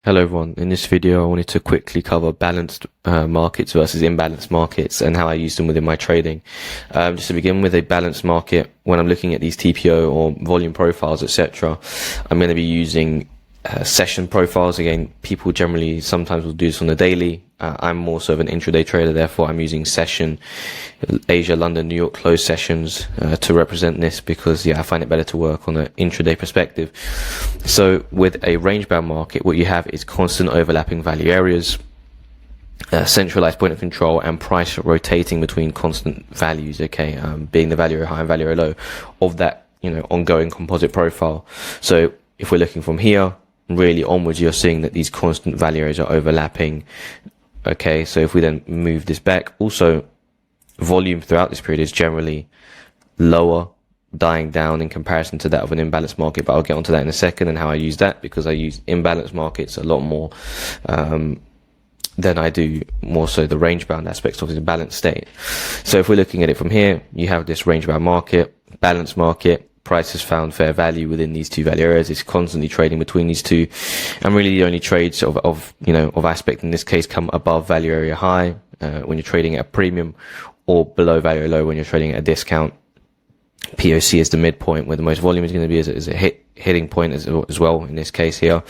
Hello everyone. In this video, I wanted to quickly cover balanced markets versus imbalanced markets and how I use them within my trading. Just to begin with, a balanced market, when I'm looking at these TPO or volume profiles, etc., I'm going to be using session profiles. Again, people generally sometimes will do this on the daily. I'm more so of an intraday trader, therefore I'm using session, Asia, London, New York close sessions to represent this because, I find it better to work on an intraday perspective. So with a range-bound market, what you have is constant overlapping value areas, centralized point of control, and price rotating between constant values, being the value high and value low of that, ongoing composite profile. So if we're looking from here, really onwards, you're seeing that these constant value areas are overlapping. Okay, so if we then move this back, also volume throughout this period is generally lower, dying down in comparison to that of an imbalanced market, but I'll get onto that in a second and how I use that, because I use imbalanced markets a lot more than I do more so the range-bound aspects of the balanced state. So if we're looking at it from here, you have this range-bound market, balanced market. Price has found fair value within these two value areas. It's constantly trading between these two, and really the only trades of aspect in this case come above value area high when you're trading at a premium, or below value low when you're trading at a discount. POC is the midpoint where the most volume is going to be, as a hitting point as well in this case here.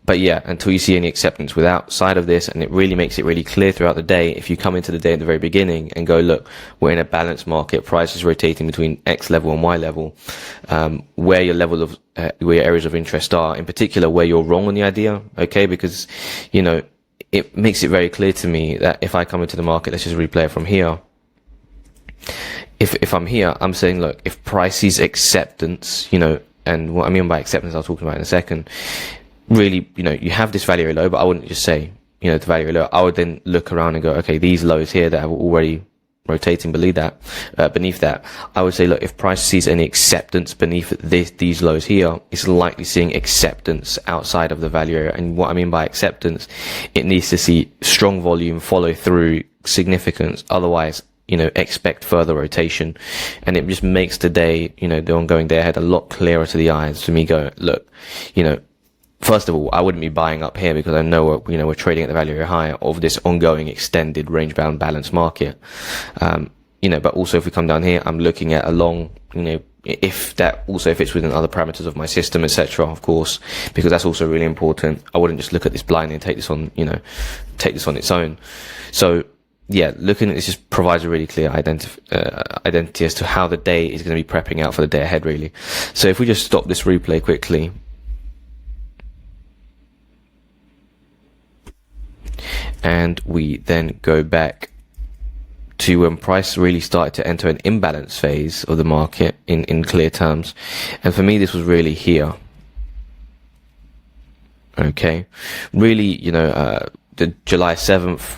But until you see any acceptance outside of this, and it really makes it really clear throughout the day, if you come into the day at the very beginning and go, look, we're in a balanced market, price is rotating between X level and Y level, where your level of, where your areas of interest are, in particular, where you're wrong on the idea, because, it makes it very clear to me that if I come into the market, let's just replay it from here. If I'm here, I'm saying, look, if price is acceptance, and what I mean by acceptance, I'll talk about in a second. Really, you have this value low, but I wouldn't just say, the value low. I would then look around and go, okay, these lows here that are already rotating beneath that, I would say, look, if price sees any acceptance beneath these lows here, it's likely seeing acceptance outside of the value area. And what I mean by acceptance, it needs to see strong volume, follow through, significance. Otherwise, expect further rotation. And it just makes the day, the ongoing day ahead a lot clearer to the eyes to me. Go, look, first of all, I wouldn't be buying up here because I know we're trading at the value area high of this ongoing extended range bound balanced market. But also if we come down here, I'm looking at a long, if that also fits within other parameters of my system, etc., of course, because that's also really important. I wouldn't just look at this blindly and take this on its own. So looking at this just provides a really clear identity as to how the day is going to be prepping out for the day ahead, really. So if we just stop this replay quickly, and we then go back to when price really started to enter an imbalance phase of the market in clear terms. And for me, this was really here. Okay. Really, the July 7th,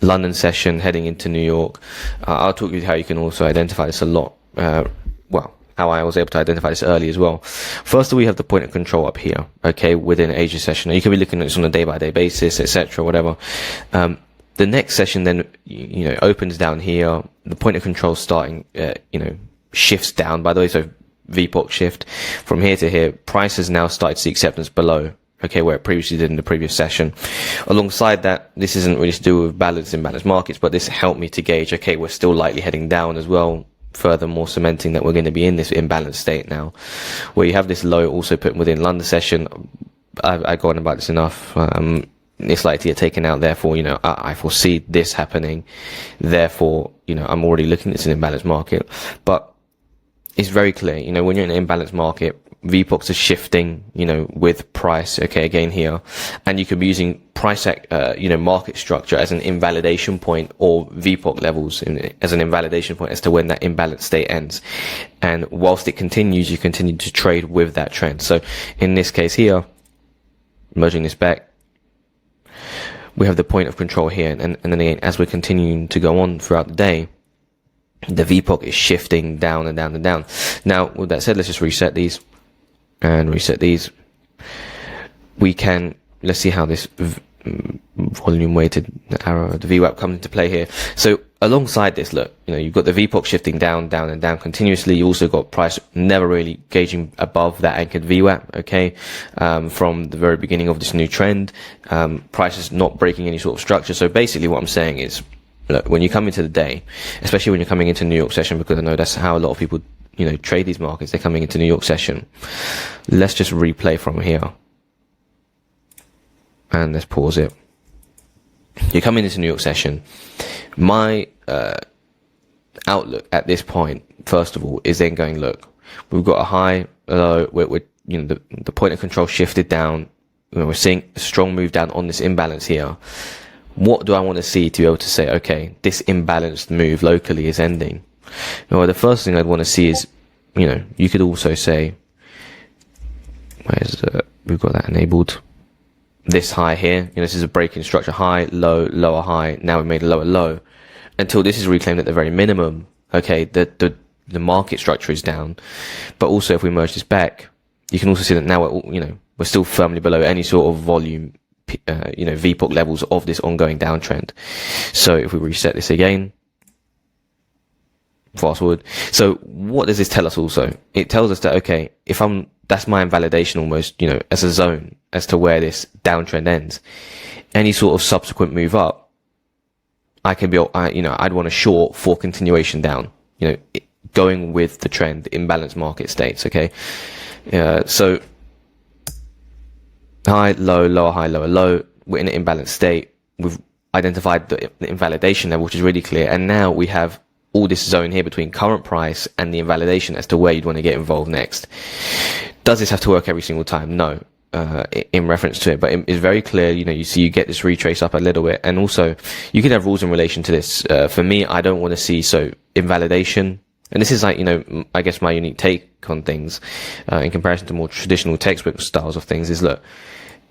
London session heading into New York. I'll talk you how you can also identify this a lot. How I was able to identify this early as well. First of all, we have the point of control up here, within Asia session. Now, you can be looking at this on a day-by-day basis, etc., whatever. The next session then, opens down here. The point of control starting, shifts down, by the way, so VPOC shift from here to here. Price has now started to see acceptance below, where it previously did in the previous session. Alongside that, this isn't really to do with balanced and imbalanced markets, but this helped me to gauge, we're still likely heading down as well. Furthermore cementing that we're going to be in this imbalanced state now, where you have this low also put within London session. I've gone about this enough. It's likely to get taken out. Therefore, I foresee this happening. Therefore, I'm already looking at this in an imbalanced market. But it's very clear, when you're in an imbalanced market, VPOCs are shifting, with price, again here. And you could be using price, market structure as an invalidation point, or VPOC levels as an invalidation point as to when that imbalanced state ends. And whilst it continues, you continue to trade with that trend. So in this case here, merging this back, we have the point of control here. And then again, as we're continuing to go on throughout the day, the VPOC is shifting down and down and down. Now, with that said, let's just reset these. And reset these. Let's see how this volume weighted arrow, the VWAP comes into play here. So alongside this, look, you've got the VPOC shifting down, down and down continuously. You also got price never really gauging above that anchored VWAP, okay, from the very beginning of this new trend. Price is not breaking any sort of structure. So basically what I'm saying is, look, when you come into the day, especially when you're coming into New York session, because I know that's how a lot of people, trade these markets, they're coming into New York session. Let's just replay from here. And let's pause it. You're coming into New York session. My outlook at this point, first of all, is then going, look, we've got a high, low, we're the point of control shifted down. We're seeing a strong move down on this imbalance here. What do I want to see to be able to say, okay, this imbalanced move locally is ending? Well, the first thing I'd want to see is, you could also say, we've got that enabled. This high here, this is a breaking structure, high, low, lower high. Now we've made a lower low until this is reclaimed at the very minimum. Okay, the market structure is down, but also if we merge this back, you can also see that now we're still firmly below any sort of volume, VPOC levels of this ongoing downtrend. So if we reset this again, fast forward. So what does this tell us also? It tells us that, okay, that's my invalidation almost, as a zone as to where this downtrend ends. Any sort of subsequent move up, I'd want to short for continuation down, going with the trend, imbalanced market states, okay? So high, low, lower high, lower low, we're in an imbalanced state. We've identified the invalidation level, which is really clear. And now we have all this zone here between current price and the invalidation as to where you'd want to get involved next. Does this have to work every single time? No, in reference to it, but it's very clear, you get this retrace up a little bit. And also you can have rules in relation to this. For me, I don't want to see, invalidation. And this is like, I guess my unique take on things, in comparison to more traditional textbook styles of things is, look,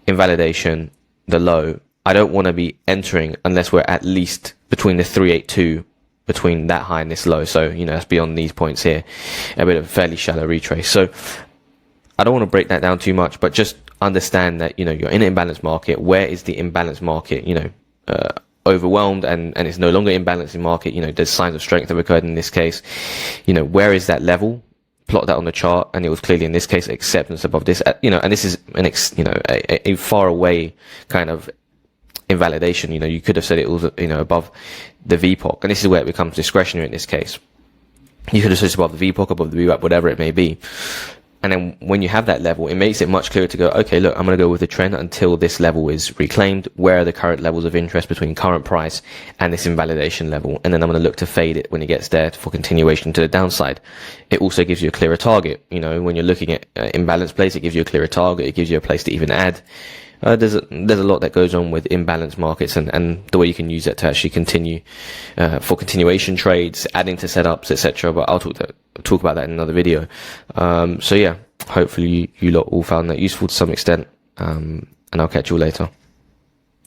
invalidation, the low, I don't want to be entering unless we're at least between the 382, between that high and this low. So, that's beyond these points here, a bit of a fairly shallow retrace. So I don't want to break that down too much, but just understand that, you're in an imbalanced market. Where is the imbalanced market, overwhelmed and it's no longer imbalancing market? There's signs of strength that occurred in this case. Where is that level? Plot that on the chart, and it was clearly in this case acceptance above this, and this is a far away kind of invalidation. You could have said it was, above the VPOC, and this is where it becomes discretionary in this case. You could have said it's above the VPOC, above the VWAP, whatever it may be. And then when you have that level, it makes it much clearer to go, okay, look, I'm going to go with the trend until this level is reclaimed. Where are the current levels of interest between current price and this invalidation level? And then I'm going to look to fade it when it gets there for continuation to the downside. It also gives you a clearer target. When you're looking at imbalanced place, it gives you a clearer target. It gives you a place to even add. There's a lot that goes on with imbalanced markets and the way you can use that to actually continue for continuation trades, adding to setups, etc. But I'll talk about that in another video. So yeah, hopefully you lot all found that useful to some extent, and I'll catch you all later.